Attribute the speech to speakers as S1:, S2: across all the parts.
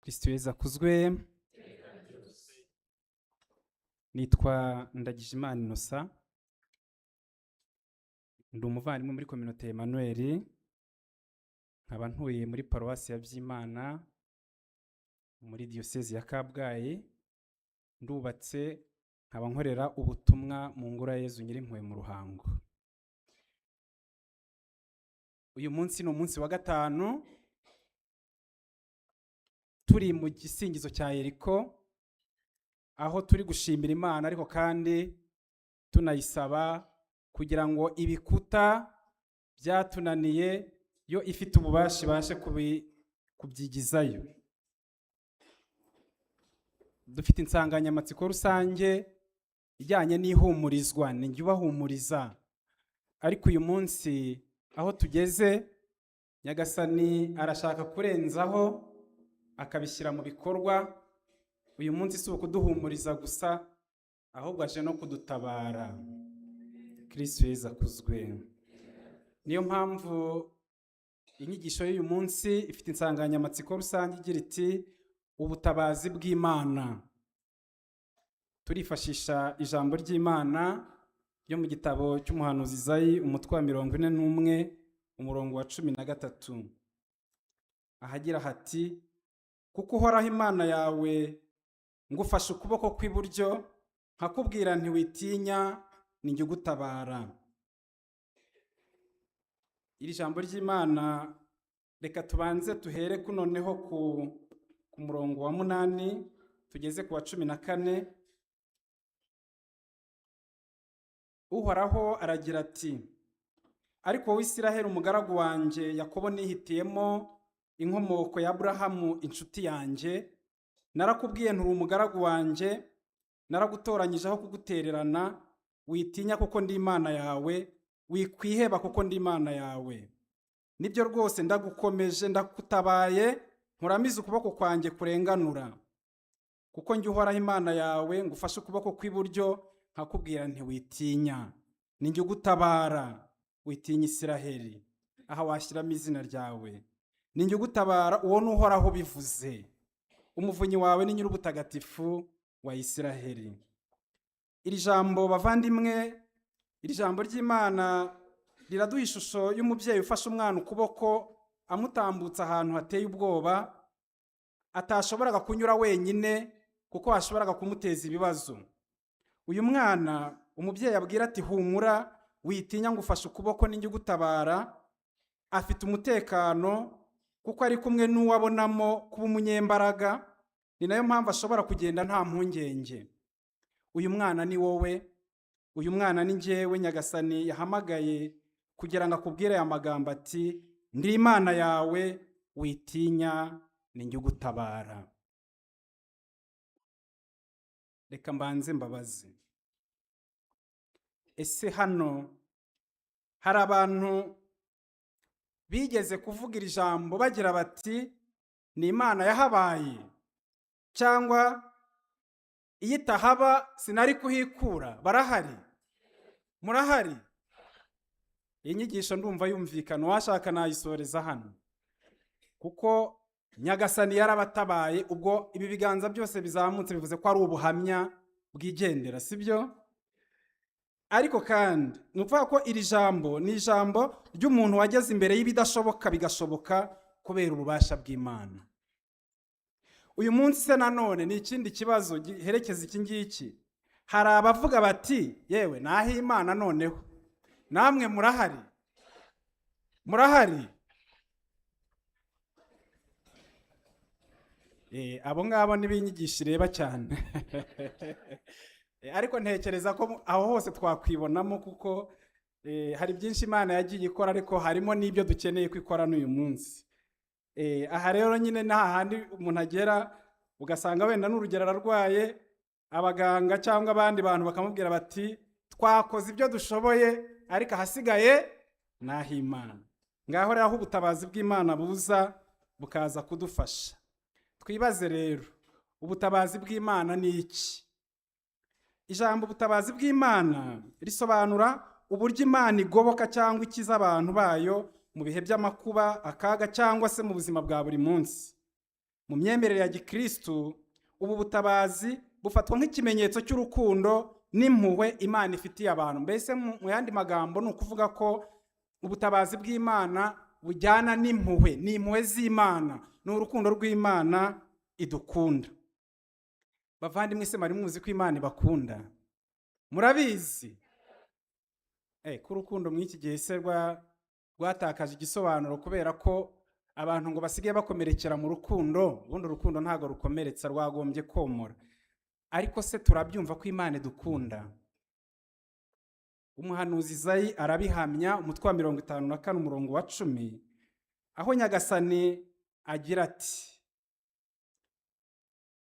S1: Kristo Yezu akuzwe. Nitwa Ndagijimana Innocent, ndi umuvandimwe muri communauté Emmanuel, nkaba ntuye muri paruwasi ya Byimana muri diocese ya Kabgayi, ndubatse nkaba nkorera ubutumwa mu ngoro ya Yezu Nyirimpuhwe mu Ruhango. Uyu munsi ni umunsi wa gatanu turi mu gisingizo cya Yeriko, aho turi gushimira Imana ariko kandi tunayisaba kugira ngo ibikuta byatunaniye yo ifite ububasha ibashe kubyigizayo. Dufite insanganyamatsiko rusange ijyanye n'ihumurizwa, ni njye ubahumuriza. Ariko uyu munsi aho tugeze, Nyagasani arashaka kurenzaho akabishyira mu bikorwa. Uyu munsi si ukuduhumuriza gusa, ahubwo aje no kudutabara. Kristo Yezu akuzwe. Niyo mpamvu inyigisho y'uyu munsi ifite insanganyamatsiko rusange igira iti ubutabazi bw'Imana. Turifashisha ijambo ry'Imana ryo mu gitabo cy'umuhanuzi Izayi umutwe wa 41 umurongo wa 13, ahagira hati: kuko Uhoraho Imana yawe ngufashe ukuboko kw'iburyo, nkakubwira nti witinya, ni njye ugutabara. Iri jambo ry'Imana reka tubanze tuhere noneho ku murongo wa 8 tugeze ku wa 14. Uhoraho aragira ati: ariko wowe Isiraheli umugaragu wanjye, Yakobo nihitiyemo, inkomoko ya Aburahamu inshuti yanjye, narakubwiye nturi umugaragu wanjye, naragutoranyije aho kugutererana. Witinya kuko ndi Imana yawe, wikwiheba kuko ndi Imana yawe. Nibyo rwose ndagukomeje, ndakutabaye, nkuramize ukuboko kwanjye kurenganura. Kuko njye Uhoraho Imana yawe ngufashe ukuboko kw'iburyo, nkakubwira nti witinya, ni njye ugutabara. Witinya Isiraheli, aha washyiramo izina ryawe. Ni njye ugutabara, uwo ni Uhoraho bivuze. Umuvunyi wawe ni Nyir'ubutagatifu wa Isiraheli. Iri jambo bavandimwe, iri jambo ry'Imana riraduha ishusho y'umubyeyi ufashe umwana ukuboko, amutambutsa ahantu hateye ubwoba, atashoboraga kunyura wenyine kuko hashoboraga kumuteza ibibazo. Uyu mwana umubyeyi abwira ati humura, witinya, ngufashe ukuboko, ni njye ugutabara. Afite umutekano kuko ari kumwe n'uwabonamo kuba umunyembaraga, ni nayo mpamvu ashobora kugenda nta mpungenge. Uyu mwana ni wowe, uyu mwana ni njyewe. Nyagasani yahamagaye kugira ngo akubwire aya magambo ati: ndi Imana yawe, witinya, ni njye ugutabara. Reka mbanze mbabaze, ese hano hari abantu bigeze kuvuga iri jambo bagira bati ni Imana yahabaye, cyangwa iyo itahaba sinari kuhikura? Barahari? Murahari? Iyi nyigisho ndumva yumvikana, washaka nayisoreza hano, kuko Nyagasani yarabatabaye. Ubwo ibi biganza byose bizamutse bivuze ko ari ubuhamya bwigendera, sibyo? Ariko kandi ni ukuvuga ko iri jambo ni ijambo ry'umuntu wageze imbere y'ibidashoboka bigashoboka kubera ububasha bw'Imana. Uyu munsi se nanone ni ikindi kibazo giherekeza iki ngiki. Hari abavuga bati yewe naho Imana noneho. Namwe murahari? Murahari? Abo ngabo n'ibinyigisha ireba cyane. Ariko ntekereza ko aho hose twakwibonamo, kuko hari byinshi Imana yagiye ikora, ariko harimo n'ibyo dukeneye kwikora n'uyu munsi. Aha rero nyine nta handi umuntu agera ugasanga wenda n'urugero ararwaye, abaganga cyangwa abandi bantu bakamubwira bati twakoze ibyo dushoboye, ariko ahasigaye naho Imana. Ngaho rero aho ubutabazi bw'Imana buza bukaza kudufasha. Twibaze rero, ubutabazi bw'Imana ni iki? Ijambo ubutabazi bw'Imana risobanura uburyo Imana igoboka cyangwa ikiza abantu bayo mu bihe by'amakuba, akaga, cyangwa se mu buzima bwa buri munsi. mu myemerere ya gikristu ubu butabazi bufatwa nk'ikimenyetso cy'urukundo n'impuhwe Imana ifitiye abantu. Mbese mu yandi magambo ni ukuvuga ko ubutabazi bw'Imana bujyana n'impuhwe, ni impuhwe z'Imana, ni urukundo rw'Imana idukunda. Bavandimwe, se mwari muzi ko Imana ibakunda? Murabizi ko urukundo mw'iki gihe se rwatakaje igisobanuro kubera ko abantu ngo basigaye bakomerekera mu rukundo. Ubundi urukundo ntago rukomeretsa, rwagombye komora. Ariko se turabyumva ko Imana idukunda? Umuhanuzi Izayi arabihamya, umutwe wa 54 umurongo wa 10, aho Nyagasani agira ati: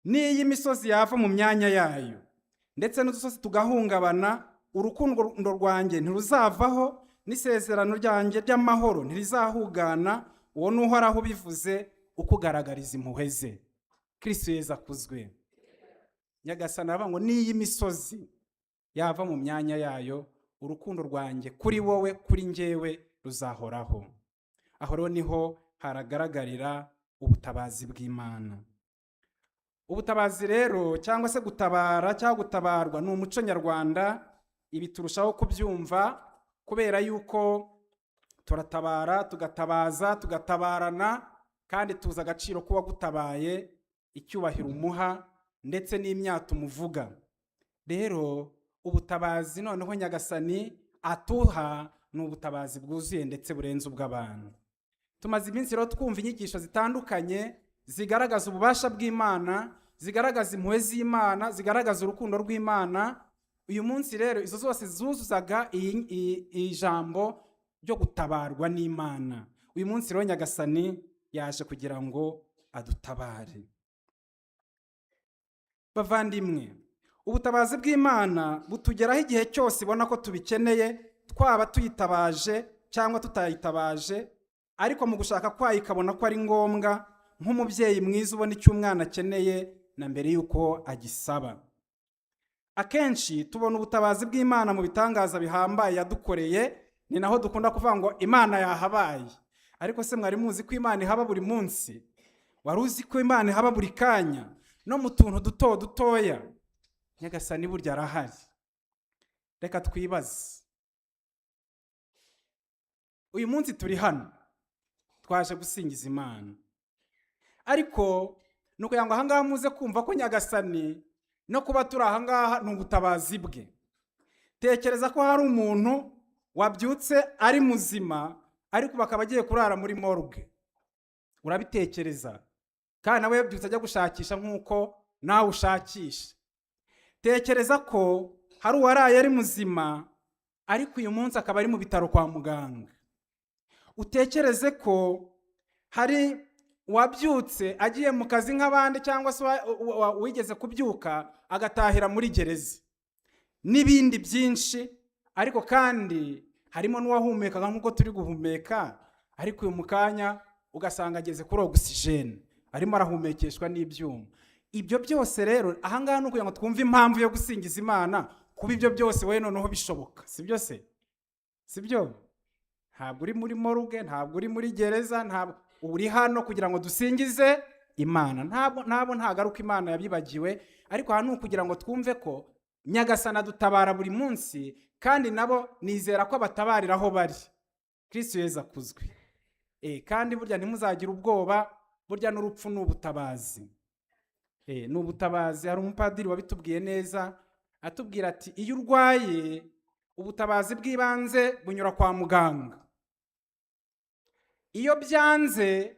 S1: n'iyi misozi yava mu myanya yayo ndetse n'udusozi tugahungabana, urukundo rwanjye ntiruzavaho, n'isezerano ryanjye ry'amahoro ntirizahugana. Uwo ni Uhoraho ubivuze, ukugaragariza impuhwe ze. Kristo Yezu akuzwe. Nyagasani aravuga ngo n'iyi misozi yava mu myanya yayo, urukundo rwanjye kuri wowe, kuri njyewe ruzahoraho. Aho rero niho haragaragarira ubutabazi bw'Imana. Ubutabazi rero, cyangwa se gutabara cyangwa gutabarwa, ni umuco nyarwanda. Ibi turushaho kubyumva kubera yuko turatabara, tugatabaza, tugatabarana, kandi tuzi agaciro kuba gutabaye, icyubahiro umuha ndetse n'imyato umuvuga. Rero ubutabazi noneho Nyagasani atuha ni ubutabazi bwuzuye ndetse burenze ubw'abantu. Tumaze iminsi rero twumva inyigisho zitandukanye zigaragaza ububasha bw'Imana, zigaragaza impuhwe z'Imana, zigaragaza urukundo rw'Imana. Uyu munsi rero izo zose zuzuzaga ijambo ryo gutabarwa n'Imana. Uyu munsi rero Nyagasani yaje kugira ngo adutabare. Bavandimwe, ubutabazi bw'Imana butugeraho igihe cyose ibona ko tubikeneye, twaba tuyitabaje cyangwa tutayitabaje, ariko mu gushaka kwayo ikabona ko ari ngombwa, nk'umubyeyi mwiza ubona icyo umwana akeneye na mbere y'uko agisaba. Akenshi tubona ubutabazi bw'Imana mu bitangaza bihambaye yadukoreye, ni naho dukunda kuvuga ngo Imana yahabaye. Ariko se mwari muzi ko Imana ihaba buri munsi? Wari uzi ko Imana ihaba buri kanya, no mu tuntu duto dutoya? Nyagasani burya arahari. Reka twibaze, uyu munsi turi hano twaje gusingiza Imana, ariko nuko yango ahangaha muze kumva ko Nyagasani no kuba turi ahangaha ni ubutabazi bwe. Tekereza ko hari umuntu wabyutse ari muzima, ariko bakaba agiye kurara muri morgue. Urabitekereza? Kandi nawe yabyutse ajya gushakisha nk'uko nawe ushakisha. Tekereza ko hari uwaraye ari muzima, ariko uyu munsi akaba ari mu bitaro kwa muganga. Utekereze ko hari wabyutse agiye mu kazi nk'abandi, cyangwa se wigeze kubyuka agatahira muri gereza, n'ibindi byinshi. Ariko kandi harimo n'uwahumekaga nk'uko turi guhumeka, ariko uyu mukanya ugasanga ageze kuri oxygene, arimo arahumekeshwa n'ibyuma. Ibyo byose rero ahangaha ni ukugira ngo twumve impamvu yo gusingiza Imana. Kuba ibyo byose we noneho bishoboka, sibyo se? Sibyo? Ntabwo uri muri morgue, ntabwo uri muri gereza, ntabwo uri hano kugira ngo dusingize Imana. Ntabwo ntagaruka Imana yabibagiwe, ariko hano ukugira ngo twumve ko Nyagasani adutabara buri munsi, kandi nabo nizera ko abatabarira aho bari. Kristo Yezu akuzwe. Kandi burya ntimuzagira ubwoba, burya n'urupfu ni ubutabazi. Ni ubutabazi. Hari umupadiri wabitubwiye neza, atubwira ati iyo urwaye, ubutabazi bw'ibanze bunyura kwa muganga. Iyo byanze,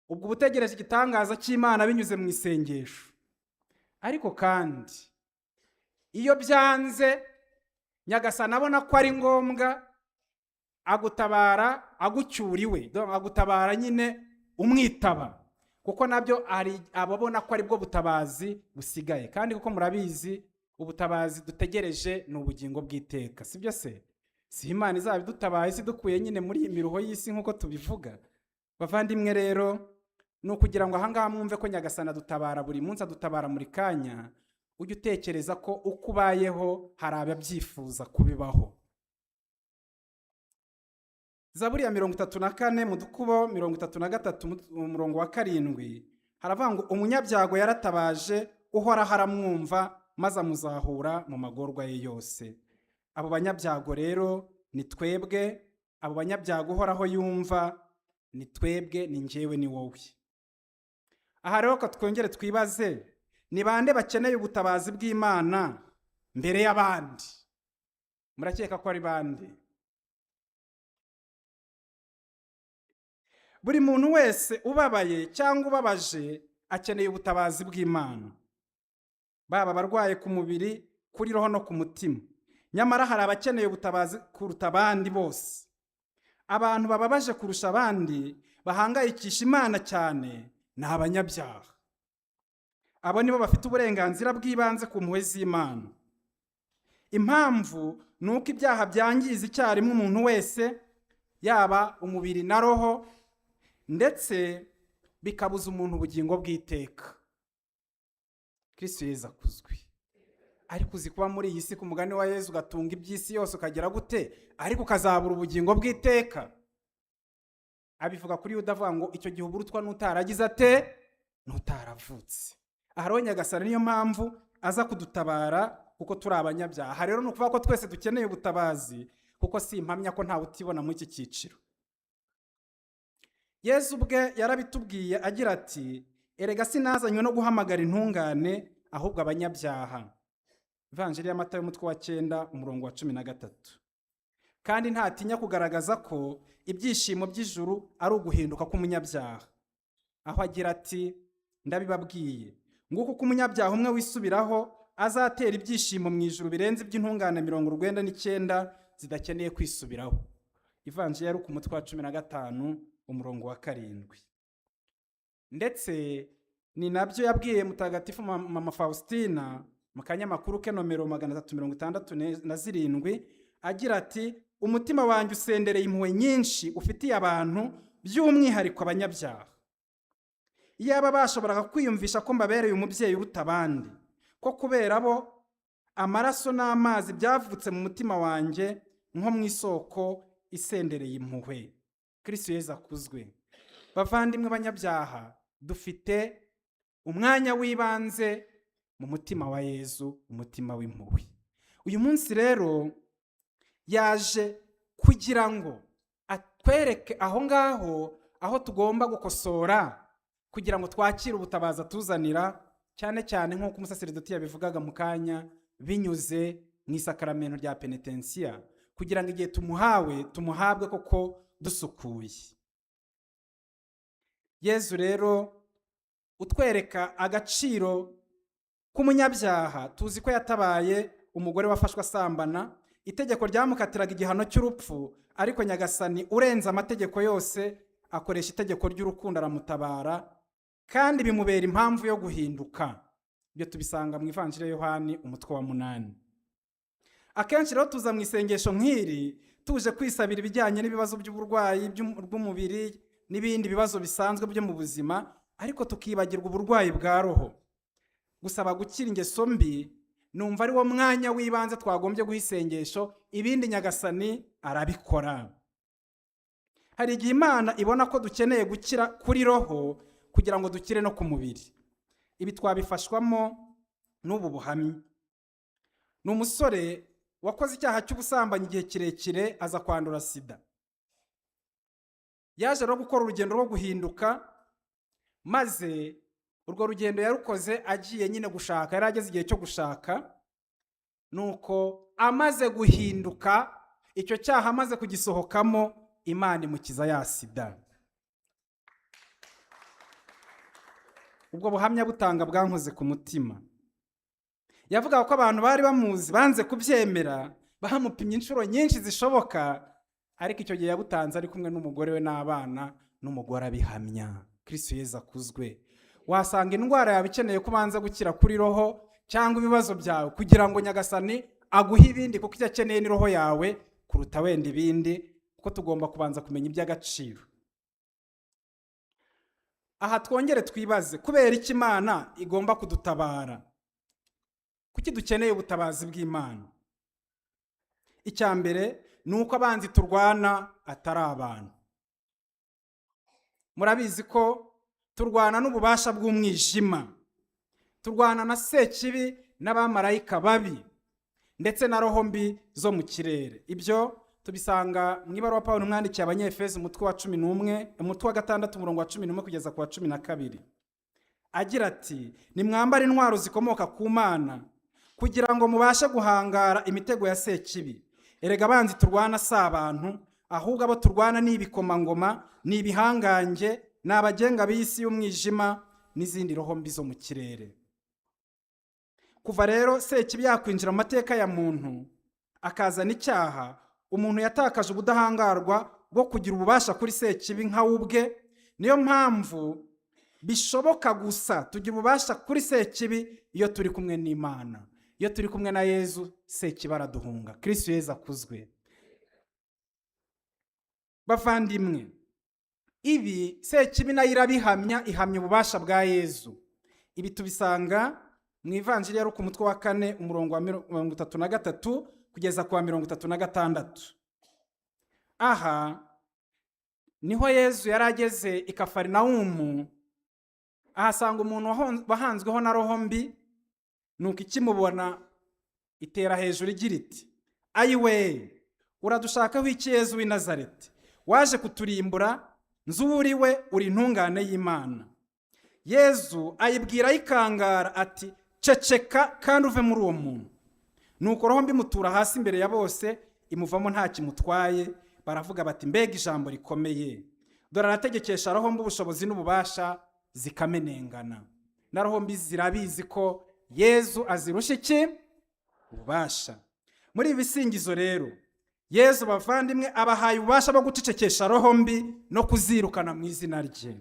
S1: ubwo ubutegereje igitangaza cy'Imana binyuze mu isengesho. Ariko kandi iyo byanze, Nyagasani abona ko ari ngombwa, agutabara agucyuriwe, agutabara nyine umwitaba, kuko nabyo ari ababona ko ari bwo butabazi busigaye. Kandi kuko murabizi ubutabazi dutegereje ni ubugingo bw'iteka, sibyo se? Si Imana izabidutabaye sidukuye nyine muri iyi miruho y'isi nk'uko tubivuga? Bavandimwe rero, ni ukugira ngo ahangaha mwumve ko Nyagasani adutabara buri munsi, adutabara muri kanya. Ujye utekereza ko uko ubayeho hari ababyifuza kubibaho. Zaburi ya 34 mu dukubo 33 umurongo wa 7 haravuga ngo umunyabyago yaratabaje uhoraho aramwumva maze amuzahura mu magorwa ye yose. Abo banyabyago rero ni twebwe, abo banyabyago uhoraho yumva ni twebwe, ni njyewe, ni wowe. Aha rero ko twongere twibaze, ni bande bakeneye ubutabazi bw'Imana mbere y'abandi? Murakeka ko ari bande? Buri muntu wese ubabaye cyangwa ubabaje akeneye ubutabazi bw'Imana, baba abarwaye ku mubiri, kuri roho no ku mutima. Nyamara hari abakeneye ubutabazi kuruta abandi bose. Abantu bababaje kurusha abandi, bahangayikisha Imana cyane, ni abanyabyaha. Abo nibo bafite uburenganzira bw'ibanze ku mpuhwe z'Imana. Impamvu ni uko ibyaha byangiza icyarimwe umuntu wese, yaba umubiri na roho, ndetse bikabuza umuntu ubugingo bw'iteka. Kristo Yesu akuzwe. Ariko uzi kuba muri iyi si ku mugani wa Yesu ugatunga iby'isi yose ukagera gute, ariko ukazabura ubugingo bw'iteka? Abivuga kuri Yuda avuga ngo icyo gihe uburutwa n'utaragize ate, n'utaravutse. Aha rero Nyagasani niyo mpamvu aza kudutabara, kuko turi abanyabyaha. Rero ni ukuvuga ko twese dukeneye ubutabazi, kuko si impamya ko ntawe utibona muri iki cyiciro. Yesu ubwe yarabitubwiye agira ati, erega sinazanywe no guhamagara intungane, ahubwo abanyabyaha. Evanjili ya Matayo umutwe wa 9 umurongo wa 13. Kandi ntatinya kugaragaza ko ibyishimo by'ijuru ari uguhinduka k'umunyabyaha, aho agira ati, ndabibabwiye nguko ko umunyabyaha umwe wisubiraho azatera ibyishimo mu ijuru birenze iby'intungane 99 zidakeneye kwisubiraho. Evanjili ya Luka umutwe wa 15 umurongo wa 7. Ndetse ni nabyo yabwiye mutagatifu Mama Faustina mu kanyamakuru ke nomero 367 agira ati, umutima wanjye usendereye impuhwe nyinshi ufitiye abantu, by'umwihariko abanyabyaha. Iyaba bashoboraga kwiyumvisha ko mbabereye umubyeyi uruta abandi, ko kubera bo amaraso n'amazi byavutse mu mutima wanjye nko mu isoko isendereye impuhwe. Kristo Yesu akuzwe. Bavandimwe banyabyaha, dufite umwanya w'ibanze mu mutima wa Yesu, umutima w'impuhwe. Uyu munsi rero yaje kugira ngo atwereke aho ngaho aho tugomba gukosora, kugira ngo twakire ubutabazi atuzanira, cyane cyane nk'uko umusaseridoti yabivugaga mu kanya, binyuze mu isakaramento rya penetensiya, kugira ngo igihe tumuhabwe koko dusukuye. Yesu rero utwereka agaciro k'umunyabyaha. Tuzi ko yatabaye umugore wafashwe asambana, itegeko ryamukatiraga igihano cy'urupfu, ariko Nyagasani urenza amategeko yose akoresha itegeko ry'urukundo aramutabara, kandi bimubera impamvu yo guhinduka. Ibyo tubisanga mu Evanjili ya Yohani umutwe wa 8. Akenshi rero tuza mu isengesho nk'iri tuje kwisabira ibijyanye n'ibibazo by'uburwayi bw'umubiri n'ibindi bibazo bisanzwe byo mu buzima, ariko tukibagirwa uburwayi bwa roho. Gusaba gukira ingeso mbi numva ari wo mwanya w'ibanze twagombye guha isengesho, ibindi Nyagasani arabikora. Hari igihe Imana ibona ko dukeneye gukira kuri roho kugira ngo dukire no ku mubiri. Ibi twabifashwamo n'ubu buhamya. Ni umusore wakoze icyaha cy'ubusambanyi igihe kirekire, aza kwandura sida. Yaje rero gukora urugendo rwo guhinduka, maze urwo rugendo yarukoze agiye nyine gushaka, yari ageze igihe cyo gushaka. Nuko amaze guhinduka, icyo cyaha amaze kugisohokamo, Imana imukiza ya sida. Ubwo buhamya butanga bwankoze ku mutima. Yavuga ko abantu bari bamuzi banze kubyemera, bahamupimye inshuro nyinshi zishoboka, ariko icyo gihe yabutanze ari kumwe n'umugore we n'abana, n'umugore abihamya. Kristo Yesu akuzwe. Wasanga indwara yawe ikeneye kubanza gukira kuri roho cyangwa ibibazo byawe, kugira ngo Nyagasani aguhe ibindi, kuko icyo akeneye ni roho yawe kuruta wenda ibindi, kuko tugomba kubanza kumenya iby'agaciro. Aha twongere twibaze, kubera iki Imana igomba kudutabara? Kuki dukeneye ubutabazi bw'Imana? Icya mbere ni uko abanzi turwana atari abantu. Murabizi ko turwana n'ububasha bw'umwijima, turwana na sekibi n'abamarayika babi ndetse na roho mbi zo mu kirere. Ibyo tubisanga mu ibaruwa Pawulo umwandikiye Abanyefeso umutwe wa 11, umutwe wa 6 umurongo wa 11 kugeza ku wa 12, agira ati: nimwambare intwaro zikomoka ku Mana kugira ngo mubashe guhangara imitego ya sekibi. Erega abanzi turwana si abantu, ahubwo abo turwana ni ibikomangoma, ni ibihangange, ni abagenga b'isi y'umwijima n'izindi roho mbi zo mu kirere. Kuva rero sekibi yakwinjira mu mateka ya muntu akazana icyaha, umuntu yatakaje ubudahangarwa bwo kugira ububasha kuri sekibi nka ubwe. Niyo mpamvu bishoboka gusa tugira ububasha kuri sekibi iyo turi kumwe n'Imana. Iyo turi kumwe na Yezu, sekibi araduhunga. Kristo Yezu akuzwe. Bavandimwe, ibi sekibi nayo irabihamya, ihamya ububasha bwa Yezu. Ibi tubisanga mu Ivanjili ya Luka umutwe wa 4 umurongo wa 33 kugeza ku wa 36. Aha niho Yezu yarageze i Kafarinawumu, ahasanga umuntu wahanzweho na roho mbi. Nuko ikimubona itera hejuru igira iti: ayiwe, uradushakaho iki Yezu w'i Nazareti? Waje kuturimbura? Nzi uwo uri we, uri intungane y'Imana. Yezu ayibwira ayikangara ati: ceceka kandi uve muri uwo muntu. Nuko roho mbi mutura hasi imbere ya bose, imuvamo nta kimutwaye. Baravuga bati: mbega ijambo rikomeye! Dore arategekesha roho mbi ubushobozi n'ububasha, zikamenengana. Na roho mbi zirabizi ko Yezu azirusha iki? Ububasha. Muri ibi bisingizo rero, Yezu bavandimwe abahaye ububasha bwo gucecekesha roho mbi no kuzirukana mu izina rye.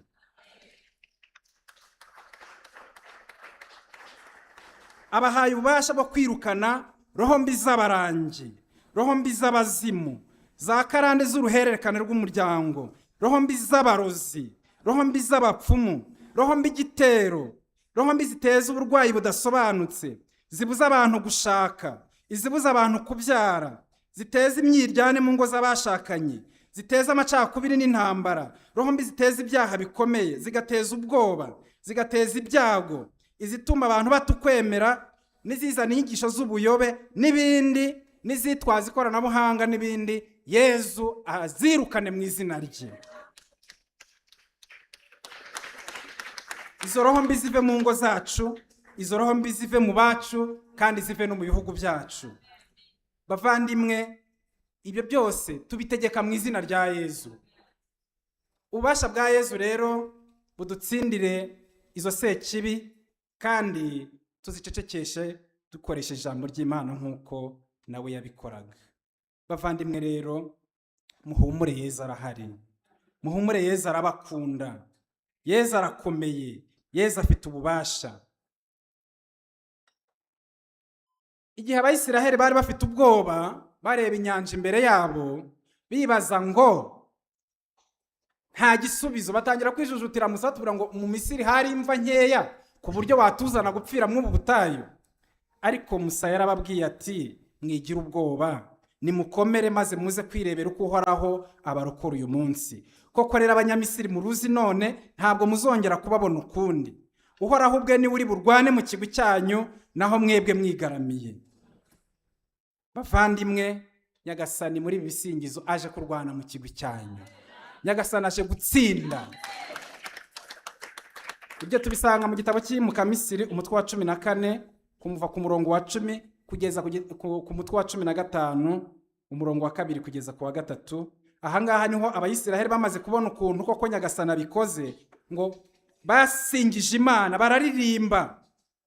S1: Abahaye ububasha bwo kwirukana roho mbi z'abarangi, roho mbi z'abazimu, za karande z'uruhererekane rw'umuryango, roho mbi z'abarozi, roho mbi z'abapfumu, roho mbi igitero, roho mbi ziteza uburwayi budasobanutse, zibuza abantu gushaka, izibuza abantu kubyara, ziteza imyiryane mu ngo z'abashakanye, ziteza amacakubiri n'intambara, roho mbi ziteza ibyaha bikomeye, zigateza ubwoba, zigateza ibyago, izituma abantu batukwemera, n'izizana inyigisho z'ubuyobe n'ibindi, n'izitwaza ikoranabuhanga n'ibindi. Yezu azirukane mu izina rye. Izo roho mbi zive mu ngo zacu, izo roho mbi zive mu bacu, kandi zive no mu bihugu byacu. Bavandimwe, ibyo byose tubitegeka mu izina rya Yezu. Ububasha bwa Yezu rero budutsindire izo sekibi, kandi tuzicecekeshe dukoresheje ijambo ry'Imana nk'uko nawe yabikoraga. Bavandimwe rero, muhumure, Yezu arahari. Muhumure, Yezu arabakunda. Yezu arakomeye. Yezu afite ububasha. Igihe Abayisiraheli bari bafite ubwoba, bareba inyanja imbere yabo, bibaza ngo nta gisubizo, batangira kwijujutira Musa, batubwira ngo mu Misiri hari imva nkeya ku buryo watuzana gupfira mu butayu. Ariko Musa yarababwiye ati: mwigira ubwoba, nimukomere maze muze kwirebera uko Uhoraho abarokora uyu munsi. Koko rero Abanyamisiri muruzi none, ntabwo muzongera kubabona ukundi. Uhoraho ubwe ni uri burwane mu kigwi cyanyu, naho mwebwe mwigaramiye. Bavandimwe, Nyagasani muri ibi bisingizo aje kurwana mu kigwi cyanyu. Nyagasani aje gutsinda. Ibyo tubisanga mu gitabo cy'Imuka Misiri umutwe wa 14 kumuva ku murongo wa 10 kugeza ku mutwe wa 15 umurongo wa 2 kugeza ku wa 3. Ahangaha niho Abayisiraheli bamaze kubona ukuntu koko Nyagasani abikoze, ngo basingije Imana, bararirimba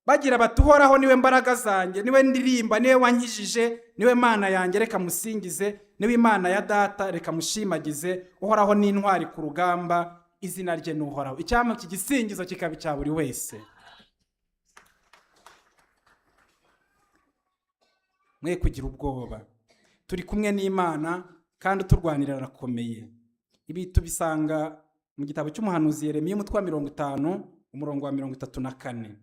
S1: bagira bati: Uhoraho niwe mbaraga zanjye, niwe ndirimba, niwe wankijije, niwe Mana yanjye, reka musingize, niwe Imana ya data, reka mushimagize. Uhoraho ni intwari ku rugamba, izina rye ni Uhoraho. Icyampa iki gisingizo kikaba icya buri wese. Mwe kugira ubwoba, turi kumwe n'Imana kandi turwanira arakomeye. Ibi tubisanga mu gitabo cy'umuhanuzi Yeremiya umutwe wa 50 umurongo wa 34.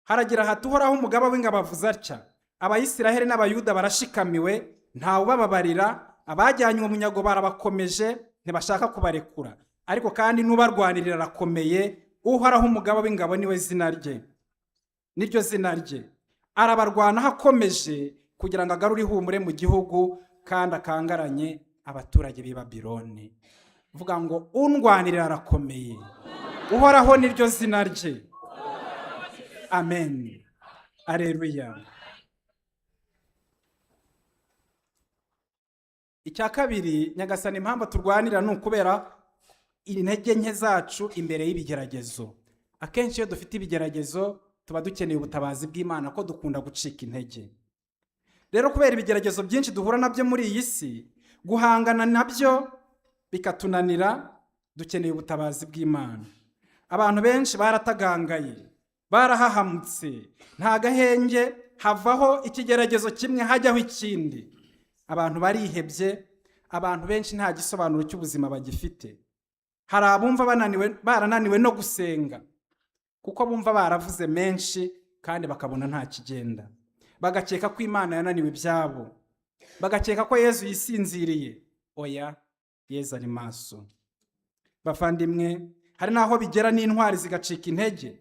S1: Haragira hati: Uhoraho umugaba w'ingabo avuze atya: Abayisiraheli n'Abayuda barashikamiwe, ntawe ubababarira, abajyanywe mu munyago barabakomeje, ntibashaka kubarekura. ariko kandi n'ubarwanirira arakomeye. Uhoraho umugaba w'ingabo niwe zina rye, niryo zina rye. Arabarwanaho akomeje kugira ngo agarure ihumure mu gihugu kandi akangaranye abaturage b'i Babuloni. Vuga ngo undwanirira arakomeye. Uhoraho niryo zina rye. Amen. Aleluya. Icya kabiri, Nyagasani impamvu turwanira ni ukubera intege nke zacu imbere y'ibigeragezo. Akenshi iyo dufite ibigeragezo tuba dukeneye ubutabazi bw'Imana ko dukunda gucika intege. Rero kubera ibigeragezo byinshi duhura nabyo muri iyi si, guhangana nabyo bikatunanira, dukeneye ubutabazi bw'Imana. Abantu benshi baratagangaye, barahahamutse, nta gahenge, havaho ikigeragezo kimwe hajyaho ikindi. Abantu barihebye, abantu benshi nta gisobanuro cy'ubuzima bagifite. Hari abumva barananiwe no gusenga kuko bumva baravuze menshi kandi bakabona nta kigenda. Bagakeka ko Imana yananiwe ibyabo, bagakeka ko Yezu yisinziriye. Oya, Yezu ari maso. Bavandimwe, hari naho bigera n'intwari zigacika intege.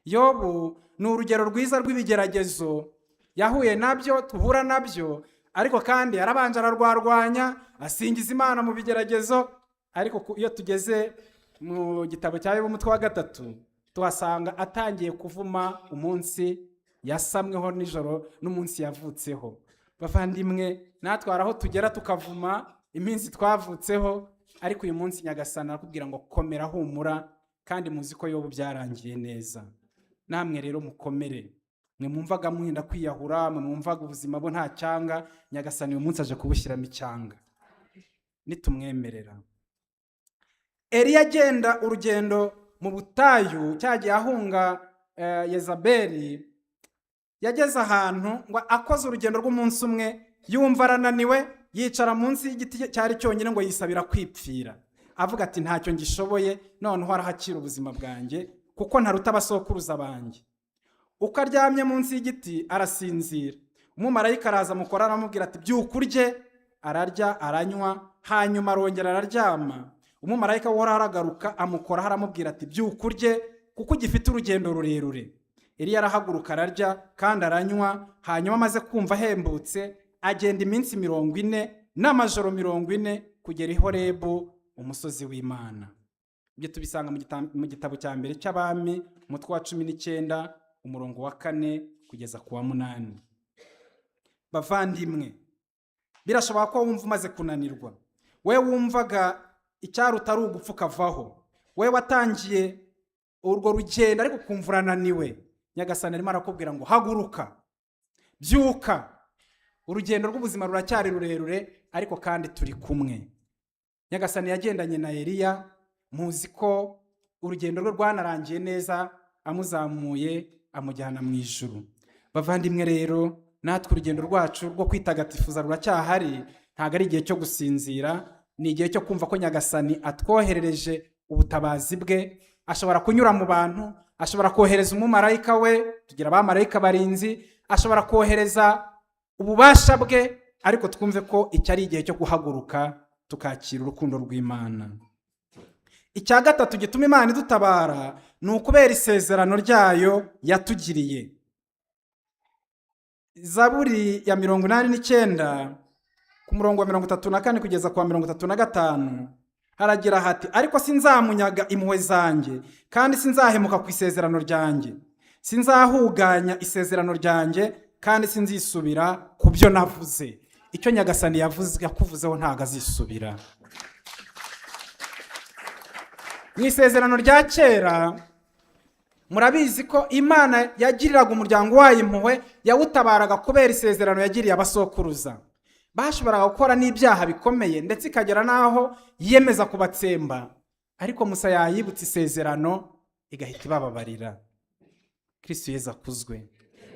S1: Yobu ni urugero rwiza rw'ibigeragezo yahuye nabyo, tuhura nabyo, ariko kandi yarabanje ararwarwanya, asingiza Imana mu bigeragezo. Ariko iyo tugeze mu gitabo cya Yobu umutwe wa 3, tuhasanga atangiye kuvuma umunsi yasamweho nijoro n'umunsi yavutseho. Bavandimwe, natwara aho tugera tukavuma iminsi twavutseho, ariko uyu munsi Nyagasani arakubwira ngo komera, humura, kandi muzi ko Yobu byarangiye neza. Namwe rero mukomere. Mwe mwumvaga muhinda kwiyahura, mwe mwumvaga ubuzima bo nta cyanga, Nyagasani uyu munsi aje kubushyiramo icyanga nitumwemerera. Eliya agenda urugendo mu butayu, cyagiye ahunga Yezabeli. Yageze ahantu ngo akoze urugendo rw'umunsi umwe, yumva arananiwe, yicara munsi y'igiti cyari cyonyine ngo yisabira kwipfira. Avuga ati ntacyo ngishoboye, noneho arahakira ubuzima bwanjye kuko ntaruta abasokuruza banjye. Uko aryamye munsi y'igiti arasinzira. Umumarayika araza amukora, aramubwira ati byuka urye. Ararya, aranywa, hanyuma arongera araryama. Umumarayika wahora aragaruka amukora, aramubwira ati byuka urye kuko ugifite urugendo rurerure. Eliya arahaguruka, ararya kandi aranywa, hanyuma amaze kumva ahembutse, agenda iminsi 40 n'amajoro 40 kugera i Horebu, umusozi w'Imana. Ibyo tubisanga mu gitabo cya mbere cy'Abami umutwe wa 19 umurongo wa 4 kugeza ku wa 8. Bavandimwe, birashoboka ko wumva umaze kunanirwa. We wumvaga icyaruta ari ugupfa ukavaho. We watangiye urwo rugendo ariko ukumva urananiwe. Nyagasani arimo arakubwira ngo haguruka, byuka. Urugendo rw'ubuzima ruracyari rurerure, ariko kandi turi kumwe. Nyagasani yagendanye na Eliya, muzi ko urugendo rwe rwanarangiye neza, amuzamuye amujyana mu ijuru. Bavandimwe rero, natwe urugendo rwacu rwo kwitagatifuza ruracyahari. Ntago ari igihe cyo gusinzira, ni igihe cyo kumva ko Nyagasani atwoherereje ubutabazi bwe. Ashobora kunyura mu bantu, ashobora kohereza umumarayika we, tugira abamarayika barinzi, ashobora kohereza ububasha bwe, ariko twumve ko iki ari igihe cyo guhaguruka tukakira urukundo rw'Imana. Icya gatatu gituma Imana idutabara ni ukubera isezerano ryayo yatugiriye. Zaburi ya 89 ku murongo wa 34 kugeza ku wa 35 haragira hati, ariko sinzamunyaga impuhwe zanjye kandi sinzahemuka ku isezerano ryanjye. Sinzahuganya isezerano ryanjye kandi sinzisubira ku byo navuze. Icyo Nyagasani yakuvuzeho ntago azisubira. Mu isezerano rya kera murabizi ko Imana yagiriraga umuryango wayo impuhwe, yawutabaraga kubera isezerano yagiriye abasokuruza. Bashoboraga gukora n'ibyaha bikomeye ndetse ikagera naho yiyemeza kubatsemba, ariko Musa yayibutse isezerano igahita ibababarira. Kristo Yezu akuzwe.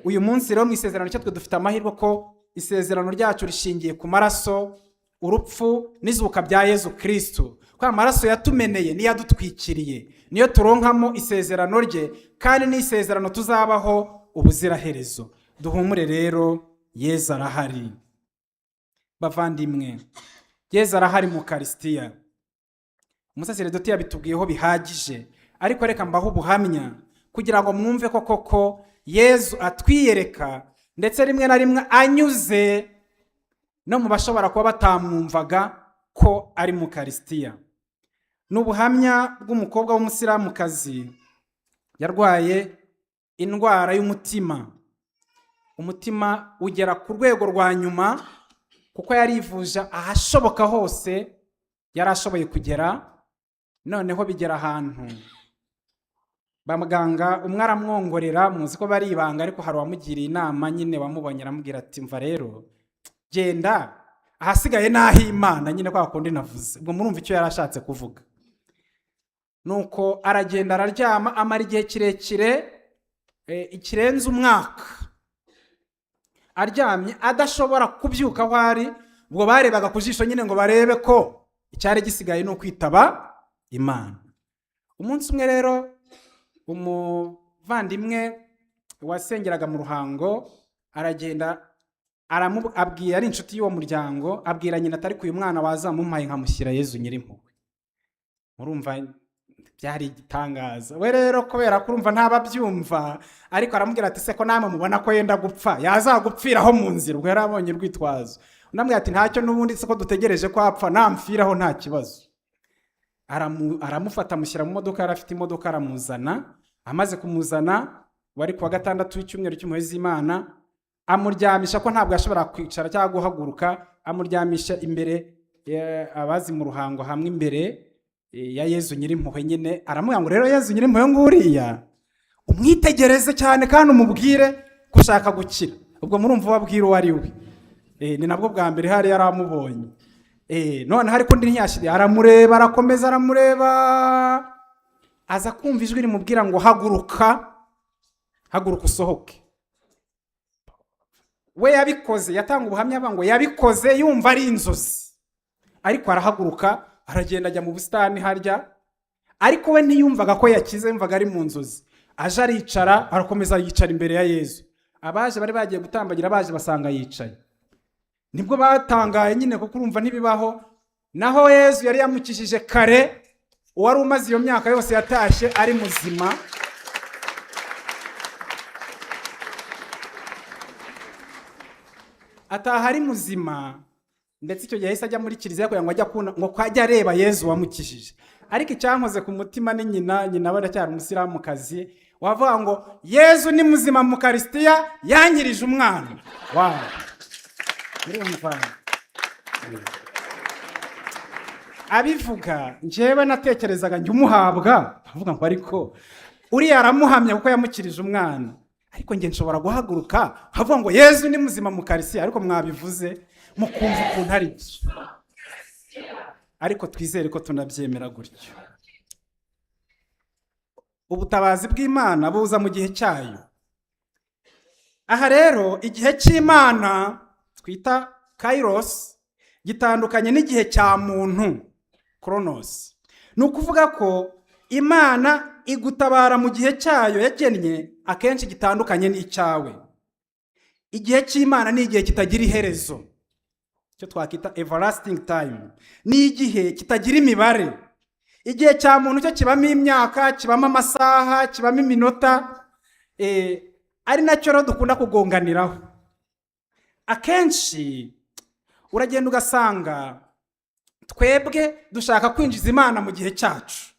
S1: Uyu munsi rero mu isezerano cyo twe dufite amahirwe ko isezerano ryacu rishingiye ku maraso, urupfu n'izuka bya Yezu Kristo. Kwa amaraso yatumeneye niyo yadutwikiriye, niyo turonkamo isezerano rye, kandi ni isezerano tuzabaho ubuziraherezo. Duhumure rero, Yezu arahari. Bavandimwe, Yezu arahari mu Eucharistia. umusaseredoti yabitubwiyeho bihagije, ariko reka mbaho ubuhamya kugira ngo mwumve ko koko Yezu atwiyereka, ndetse rimwe na rimwe anyuze no mu bashobora kuba batamwumvaga ko ari mu Karisitiya. Ni ubuhamya bw'umukobwa w'umusiramukazi yarwaye indwara y'umutima. Umutima ugera ku rwego rwa nyuma, kuko yarivuje ahashoboka hose yari ashoboye kugera, noneho bigera ahantu bamuganga umwe aramwongorera, muzi ko bari ibanga, ariko hari uwamugiriye inama nyine, wamubonye aramubwira ati mva rero genda ahasigaye n'ah'Imana, nyine kwa kundi navuze. Ubwo murumva icyo yari ashatse kuvuga. Nuko aragenda araryama, amara igihe kirekire ikirenze umwaka aryamye adashobora kubyuka aho ari. Ubwo barebaga ku jisho nyine ngo barebe ko icyari gisigaye ni ukwitaba Imana. Umunsi umwe rero umuvandimwe wasengeraga mu Ruhango aragenda abwira, ari inshuti y'uwo muryango, abwira nyina atari uyu mwana wazamumpaye nkamushyira Yezu Nyirimpuhwe. Murumva byari igitangaza. We rero kubera kurumva ntababyumva, ariko aramubwira ati se ko namwe mubona ko yenda gupfa, yazagupfiraho mu nzira. Ubwo yarabonye urwitwazo. Unamubwira ati ntacyo n'ubundi se ko dutegereje ko apfa, namfiraho nta kibazo. Aramufata amushyira mu modoka, yari afite imodoka, aramuzana. Amaze kumuzana, wari kuwa gatandatu w'icyumweru cy'impuhwe z'Imana, amuryamisha ko ntabwo yashobora kwicara cyangwa guhaguruka, amuryamisha imbere abazi mu Ruhango hamwe imbere ya Yezu Nyirimpuhwe nyine. Aramubwira ngo rero Yezu Nyirimpuhwe nguriya umwitegereze cyane kandi umubwire gushaka gukira. Ubwo murumva wabwira uwo ari we. Ni nabwo bwa mbere hari yaramubonye. None hari kundi ntiyashiriye, aramureba, arakomeza aramureba, aza kumva ijwi rimubwira ngo haguruka usohoke. We yabikoze, yatanga ubuhamya ngo yabikoze yumva ari inzozi, ariko arahaguruka aragenda ajya mu busitani harya, ariko we ntiyumvaga ko yakize, yumvaga ari mu nzozi. Aje aricara, arakomeza yicara imbere ya Yezu. Abaje bari bagiye gutambagira, baje basanga yicaye. Nibwo batangaye nyine, kuko urumva ntibibaho. Naho Yezu yari yamukishije kare, uwari umaze iyo myaka yose yatashye ari muzima. Ataha ari muzima, ndetse icyo gihe yahise ajya muri kiliziya kugira ngo ajya ngo kwajya areba Yezu wamukishije. Ariko icyankoze ku mutima ni nyina baracyari umusiramukazi, wavuga ngo Yezu ni muzima mu Karisitiya, yankirije umwana. Wow. Abivuga njyewe natekerezaga njye umuhabwa, avuga ngo ariko uriya aramuhamya kuko yamukirije umwana. Ariko njye nshobora guhaguruka havuga ngo Yezu ni muzima mu Karisitiya, ariko mwabivuze mukumva ukuntu ari byo. Ariko twizere ko tunabyemera gutyo. Ubutabazi bw'Imana buza mu gihe cyayo. Aha rero igihe cy'Imana twita Kairos gitandukanye n'igihe cya muntu Kronos. Ni ukuvuga ko Imana igutabara mu gihe cyayo yagennye, akenshi gitandukanye n'icyawe. Igihe cy'Imana ni igihe kitagira iherezo, cyo twakita everlasting time. Ni igihe kitagira imibare. Igihe cya muntu cyo kibamo imyaka, kibamo amasaha, kibamo iminota, ari nacyo rero dukunda kugonganiraho. Akenshi uragenda ugasanga twebwe dushaka kwinjiza Imana mu gihe cyacu,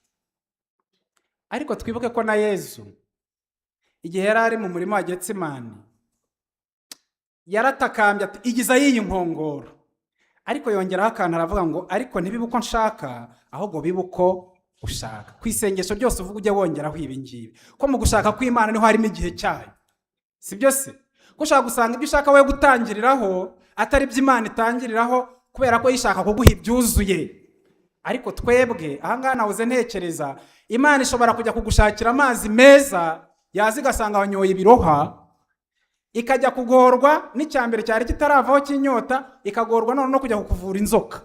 S1: ariko twibuke ko na Yezu igihe yari ari mu murima wa Getsemani yaratakambye ati igiza y'iyi nkongoro, ariko yongeraho akantu aravuga ngo ariko ntibibe uko nshaka, ahubwo bibe uko ushaka. Ku isengesho ryose uvuga ujye wongeraho ibi ngibi, ko mu gushaka kw'Imana niho harimo igihe cyayo. Si byo se? Ko ushaka gusanga ibyo ushaka we gutangiriraho atari ibyo Imana itangiriraho, kubera ko yishaka kuguha ibyuzuye. Ariko twebwe ahangaha nahoze ntekereza, Imana ishobora kujya kugushakira amazi meza, yazi igasanga wanyoye ibiroha, ikajya kugorwa n'icyambere cyari kitaravaho cy'inyota, ikagorwa none no kujya kukuvura inzoka.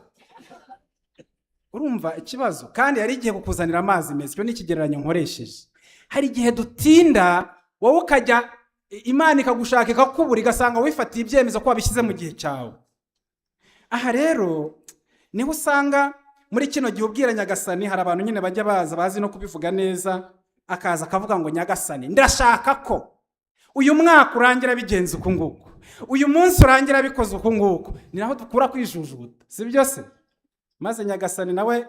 S1: Urumva ikibazo? Kandi yari igihe kukuzanira amazi meza. Cyo ni ikigereranyo nkoresheje. Hari igihe dutinda, wowe ukajya Imana ikagushaka ikakubura, igasanga wifatiye ibyemezo ko wabishyize mu gihe cyawe. Aha rero niho usanga muri kino gihe ubwira Nyagasani, hari abantu nyine bajya baza bazi no kubivuga neza, akaza akavuga ngo Nyagasani, ndashaka ko uyu mwaka urangira bigenze uku nguku, uyu munsi urangira bikoze uku nguku. Ni naho dukura kwijujuta, si byo se? Maze Nyagasani nawe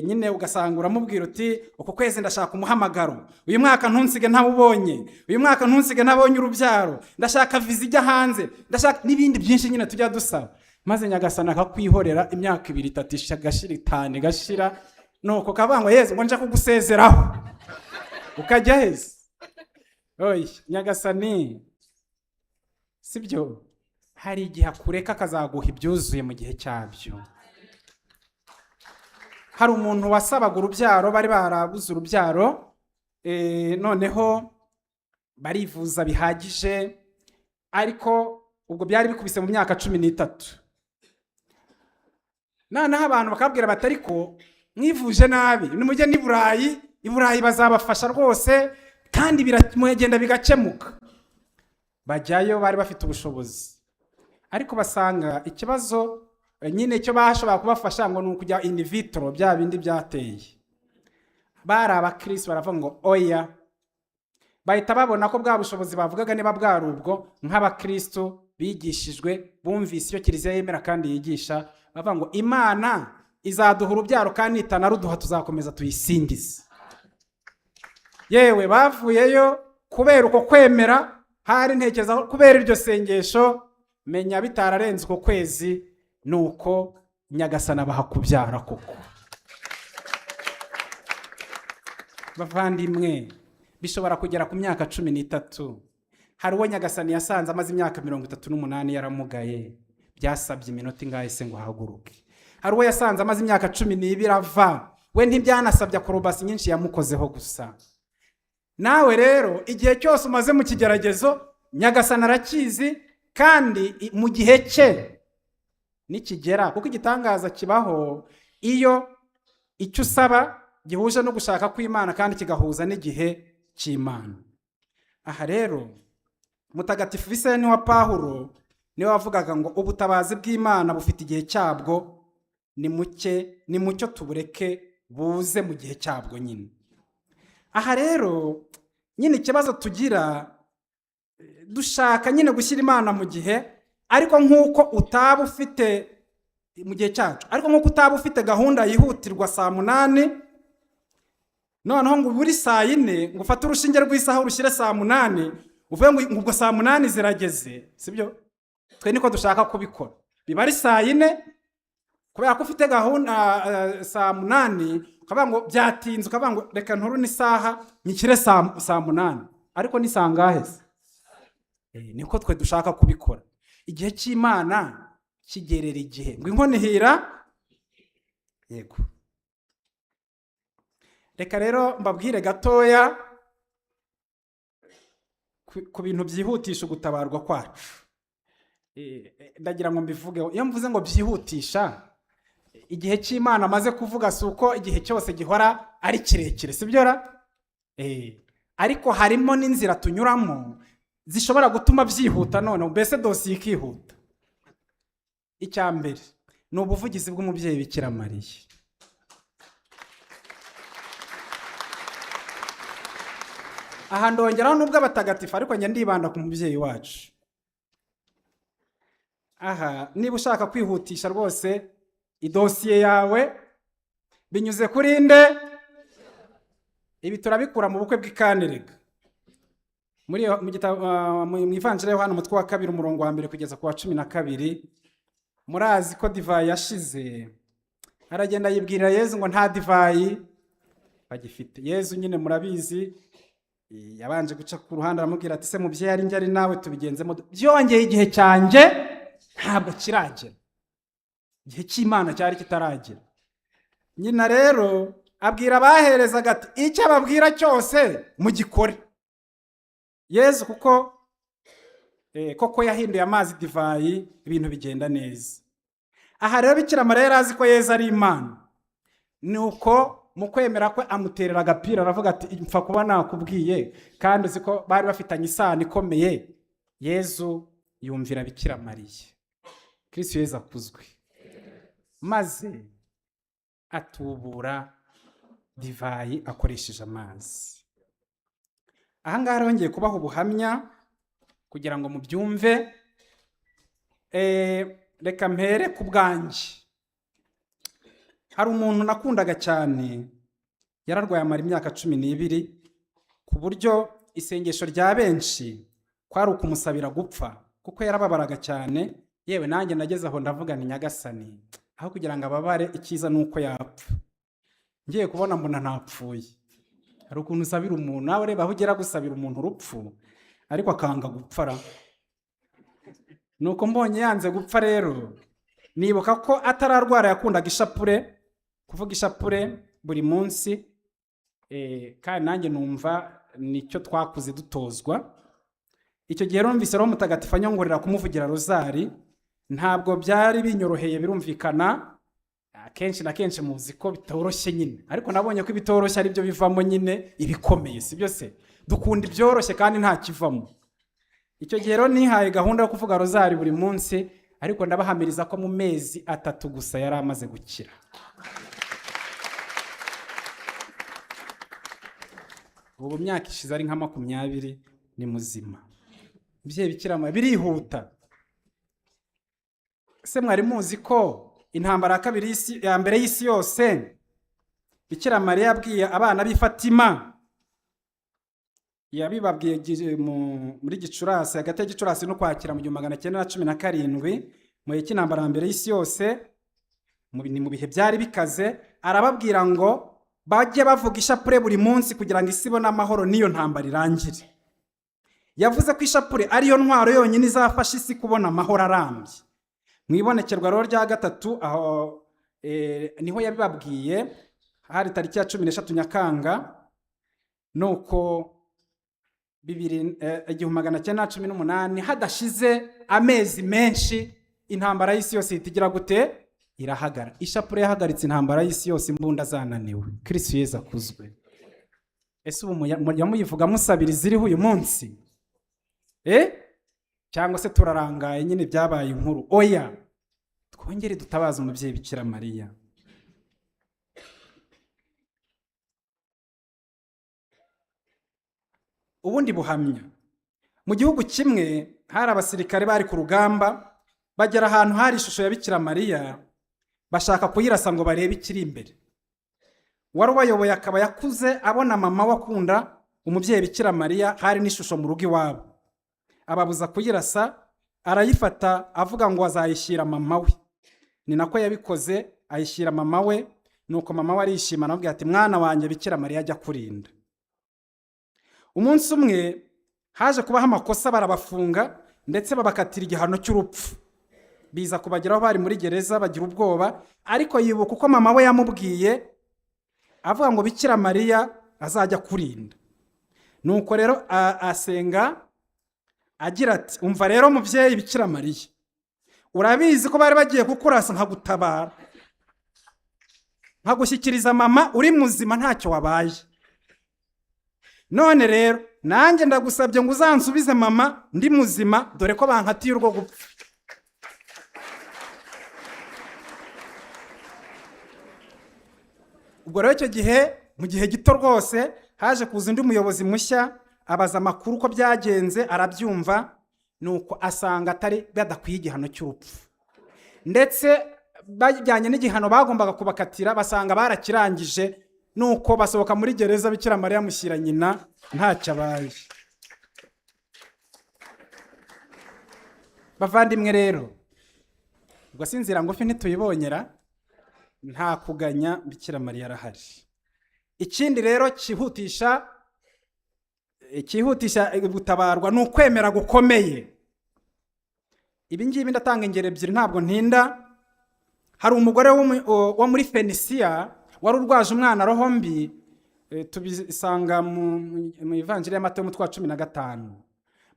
S1: nyine ugasanga uramubwira uti uko kwezi ndashaka umuhamagaro, uyu mwaka ntunsige ntabubonye, uyu mwaka ntunsige ntabonye urubyaro, ndashaka viza ijya hanze, ndashaka n'ibindi byinshi nyine tujya dusaba. Maze Nyagasani akakwihorera imyaka 2 3 igashira 5 igashira, nuko kavuga ngo Yezu ngo nje kugusezeraho, ukajya heza. Oya Nyagasani, sibyo, hari igihe akureka akazaguha ibyuzuye mu gihe cyabyo. Hari umuntu wasabaga urubyaro, bari barabuze urubyaro, noneho barivuza bihagije, ariko ubwo byari bikubise mu myaka 13. Noneho abantu bakabwira bati ariko mwivuje nabi, nimujye i Burayi bazabafasha rwose kandi biramugenda bigakemuka. Bajyayo bari bafite ubushobozi, ariko basanga ikibazo nyine cyo bashobora kubafasha ngo nukujya in vitro, bya bindi byateye. Bari abakristo baravuga ngo oya, bahita babona ko bwa bushobozi bavugaga niba bwari ubwo nk'abakristo bigishijwe, bumvise icyo Kiliziya yemera kandi yigisha, bavuga ngo Imana izaduha urubyaro kandi itanaruduha tuzakomeza tuyisingize. Yewe bavuyeyo kubera uko kwemera, hari ntekereza kubera iryo sengesho, menya bitararenze uko kwezi, nuko Nyagasani abaha kubyara koko. Bavandimwe, bishobora kugera ku myaka 13. Hari uwo Nyagasani yasanze amaze imyaka 38 yaramugaye, byasabye iminota ingahe se ngo ahaguruke. Hari uwo yasanze amaze imyaka 12 ava, we ntibyanasabye akorobasi nyinshi yamukozeho gusa. Nawe rero igihe cyose umaze mu kigeragezo, Nyagasani arakizi, kandi mu gihe cye nikigera, kuko igitangaza kibaho iyo icyo usaba gihuje no gushaka kw'Imana kandi kigahuza n'igihe cy'Imana. Aha rero Mutagatifu Visenti wa Pawulo niwe wavugaga ngo ubutabazi bw'Imana bufite igihe cyabwo, ni mucyo tubureke buze mu gihe cyabwo nyine. Aha rero nyine ikibazo tugira, dushaka nyine gushyira Imana mu gihe, ariko nk'uko utaba ufite mu gihe cyacu, ariko nk'uko utaba ufite gahunda yihutirwa saa 8, noneho ngo buri saa 4 ngo ufate urushinge rw'isaha urushyire saa 8, uvuye ngo ubwo saa 8 zirageze, sibyo? Twe niko dushaka kubikora, biba ari saa 4 kubera ko ufite gahunda saa 8, ukavuga ngo byatinze, ukavuga ngo reka nturu n'isaha nyikire saa 8, ariko ni saa ngahe se? Niko twe dushaka kubikora. Igihe cy'Imana kigerera igihe, ngo inkoni hira. Yego, reka rero mbabwire gatoya ku bintu byihutisha gutabarwa kwacu. Ndagira ngo mbivugeho. Iyo mvuze ngo byihutisha, igihe cy'Imana maze kuvuga si uko igihe cyose gihora ari kirekire, sibyo ra? Ariko harimo n'inzira tunyuramo zishobora gutuma byihuta, none mbese dosiye ikihuta. Icya mbere ni ubuvugizi bw'umubyeyi Bikira Mariya. Aha ndongeraho nubwo abatagatifu, ariko njye ndibanda ku mubyeyi wacu. Aha niba ushaka kwihutisha rwose idosiye yawe binyuze kuri nde? Ibi turabikura mu bukwe bw'Ikanirega, mu Ivanjiri Yohana umutwe wa 2 umurongo wa 1 kugeza ku wa 12. Murazi ko divayi yashize, aragenda yibwirira Yezu ngo nta divayi bagifite. Yezu nyine murabizi, yabanje guca ku ruhande aramubwira ati se mubyeyi ari njye ari nawe tubigenzemo, byongeye igihe cyanjye ntabwo kiragera, igihe cy'Imana cyari kitaragera. Nyina rero abwira abaherezaga ati icyo ababwira cyose mugikore. Yezu kuko yahinduye amazi divayi, ibintu bigenda neza. Aha rero Bikira Mariya yarazi ko Yezu ari Imana, nuko mu kwemera ko amuterera agapira, aravuga ati mpfa kuba nakubwiye, kandi uzi ko bari bafitanye isano ikomeye. Yezu yumvira Bikira Mariya. Kristo Yezu akuzwe. Maze atubura divayi akoresheje amazi. Ahangaha rero ngiye kubaha ubuhamya kugira ngo mubyumve. Reka mpere ku bwanjye. Hari umuntu nakundaga cyane, yararwaye amara imyaka 12, ku buryo isengesho rya benshi kwari ukumusabira gupfa, kuko yarababaraga cyane. Yewe nanjye nageze aho ndavuga ni Nyagasani, aho kugira ngo ababare, icyiza nuko yapfa. Ngiye kubona mbona ntapfuye. Hari ukuntu usabira umuntu, nawe reba aho ugera gusabira umuntu urupfu ariko akanga gupfara. Nuko mbonye yanze gupfa rero, nibuka ko atararwara yakundaga ishapure, kuvuga ishapure buri munsi, kandi nanjye numva nicyo twakuze dutozwa. Icyo gihe numvise Roho Mutagatifu anyongorera kumuvugira rozari. Ntabwo byari binyoroheye, birumvikana, kenshi na kenshi muzi ko bitoroshye nyine, ariko nabonye ko ibitoroshye ari byo bivamo nyine ibikomeye, si byo se? Dukunda ibyoroshye kandi nta kivamo. Icyo gihe rero nihaye gahunda yo kuvuga rozari buri munsi, ariko ndabahamiriza ko mu mezi 3 gusa yari amaze gukira. Ubu myaka ishize ari nka 20 ni muzima. Ibye bikirama birihuta. Se mwari muzi ko intambara ya kabiri ya mbere y'isi yose Bikira Mariya yabwiye abana b'i Fatima, yabibabwiye muri Gicurasi, hagati ya Gicurasi no Kwakira mu 1917, mu gihe cy'intambara ya mbere y'isi yose, ni mu bihe byari bikaze. Arababwira ngo bajye bavuga ishapure buri munsi kugira ngo isi ibone amahoro n'iyo ntambara irangire. Yavuze ko ishapure ariyo ntwaro yonyine izafasha isi kubona amahoro arambye. Mu ibonekerwa rero rya 3 aho niho yabibabwiye, hari tariki ya 13 Nyakanga, nuko 1918, hadashize amezi menshi intambara y'isi yose itigira gute irahagara. Ishapure yahagaritse intambara y'isi yose, imbunda zananiwe. Kristo Yesu akuzwe. Ese ubu mujya muyivuga musabira ziriho uyu munsi? Cyangwa se turarangaye nyine byabaye inkuru? Oya, twongere dutabaza umubyeyi Bikira Mariya. Ubundi buhamya. Mu gihugu kimwe hari abasirikare bari ku rugamba, bagera ahantu hari ishusho ya Bikira Mariya, bashaka kuyirasa ngo barebe ikiri imbere. Wari ubayoboye akaba yakuze abona mama wakunda umubyeyi Bikira Mariya, hari n'ishusho mu rugo iwabo. Ababuza kuyirasa, arayifata avuga ngo azayishyira mama we. Ni nako yabikoze, ayishyira mama we. Nuko mama we arishima, anamubwira ati mwana wanjye Bikira Mariya ajya kurinda. Umunsi umwe haje kubaho amakosa, barabafunga ndetse babakatira igihano cy'urupfu. Biza kubageraho bari muri gereza, bagira ubwoba, ariko yibuka uko mama we yamubwiye avuga ngo Bikira Mariya azajya kurinda. Nuko rero asenga agira ati umva rero mubyeyi Bikira Mariya, urabizi ko bari bagiye kukurasa nkagutabara, nkagushyikiriza mama uri muzima ntacyo wabaye. None rero nanjye ndagusabye ngo uzansubize mama ndi muzima, dore ko bankatiye urwo gupfa. Ubwo rero icyo gihe, mu gihe gito rwose, haje kuza undi muyobozi mushya, abaza amakuru uko byagenze, arabyumva, nuko asanga atari badakwiye igihano cy'urupfu. Ndetse bajyanye n'igihano bagombaga kubakatira, basanga barakirangije, nuko basohoka muri gereza, Bikira Mariya mushyira nyina ntacyo abaye. Bavandimwe rero, ubwo sinzira ngufi ntituyibonyera, nta kuganya, Bikira Mariya arahari. Ikindi rero cyihutisha gutabarwa ni ukwemera gukomeye. Ibi ngibi ndatanga ingero ebyiri, ntabwo ntinda. Hari umugore wo muri Fenisiya wari urwaje umwana roho mbi, tubisanga mu Ivanjiri ya Matayo umutwe wa 15.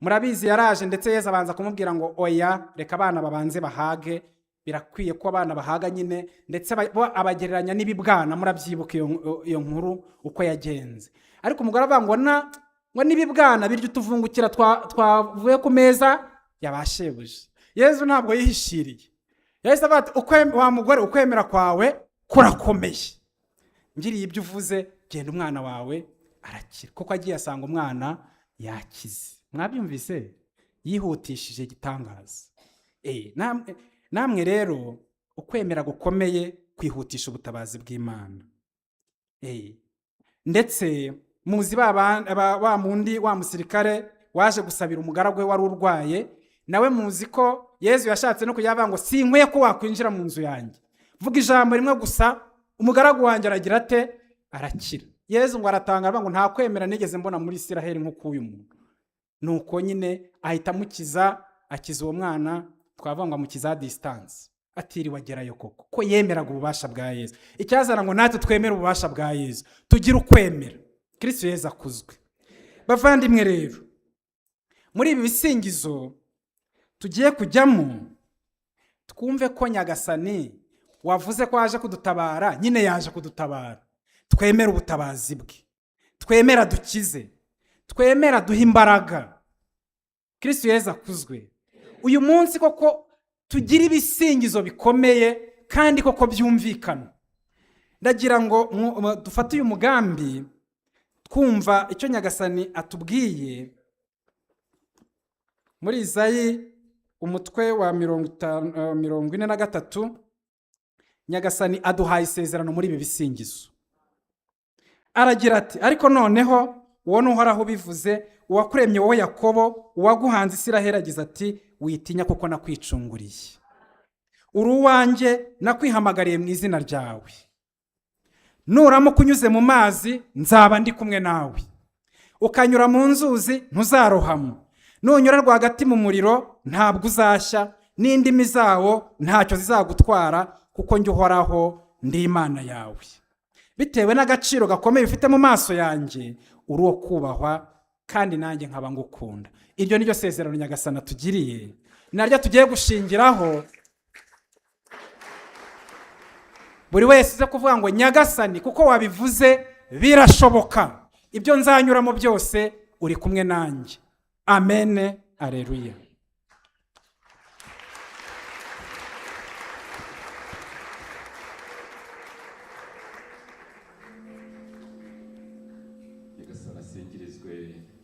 S1: Murabizi yaraje ndetse Yesu abanza kumubwira ngo oya, reka abana babanze bahage, birakwiye ko abana bahaga nyine, ndetse abagereranya n'ibibwana. Murabyibuka iyo nkuru uko yagenze. Ariko umugore avuga ngo n'ibibwana birya utuvungukira twavuye ku meza yabashebuje. Yesu ntabwo yihishiriye. Yesu avuga ati wa mugore, ukwemera kwawe kurakomeye, ngiriye ibyo uvuze, genda umwana wawe arakira. Koko agiye asanga umwana yakize. Mwabyumvise? Yihutishije igitangaza. Namwe rero ukwemera gukomeye kwihutisha ubutabazi bw'Imana. Ndetse muzi wa mundi wa musirikare waje gusabira umugaragu we wari urwaye, nawe muzi ko Yesu yashatse no kuyavuga ngo sinkwiye ko wakwinjira mu nzu yanjye, vuga ijambo rimwe gusa umugaragu wanjye aragira ate, arakira. Yesu ngo aratangara ngo nta kwemera nigeze mbona muri Isiraheli nk'uko uyu muntu. Nuko nyine ahita amukiza, akiza uwo mwana, twavuga ngo amukiza distance, atiriwe agerayo koko, ko yemeraga ububasha bwa Yesu. Icyazana ngo natwe twemere ububasha bwa Yesu, tugire ukwemera. Kristo Yesu akuzwe. Bavandimwe rero, muri ibi bisingizo tugiye kujyamo, twumve ko Nyagasani wavuze ko aje kudutabara, nyine yaje kudutabara. Twemera ubutabazi bwe, twemera dukize, twemera duha imbaraga. Kristo Yesu akuzwe. Uyu munsi koko tugira ibisingizo bikomeye kandi koko byumvikana. Ndagira ngo dufate uyu mugambi twumva icyo Nyagasani atubwiye muri Izayi umutwe wa 43. Nyagasani aduhaye isezerano muri ibi bisingizo. Aragira ati, ariko noneho uwo n'Uhoraho ubivuze, uwakuremye wowe Yakobo, uwaguhanze Isiraheli, agize ati, witinya kuko nakwicunguriye. Uri uwanjye, nakwihamagariye mu izina ryawe. Nuramuka unyuze mu mazi, nzaba ndi kumwe nawe. Ukanyura mu nzuzi, ntuzarohama. Nunyura rwagati mu muriro, ntabwo uzashya, n'indimi zawo ntacyo zizagutwara, kuko njye Uhoraho ndi Imana yawe. Bitewe n'agaciro gakomeye ufite mu maso yanjye, uri uwo kubahwa, kandi nanjye nkaba ngukunda. Iryo ni ryo sezerano Nyagasani atugiriye, naryo tugiye gushingiraho. Buri wese uze kuvuga ngo Nyagasani, kuko wabivuze birashoboka, ibyo nzanyuramo byose uri kumwe nanjye. Amen. Aleluya.
S2: Nyagasani asingirizwe.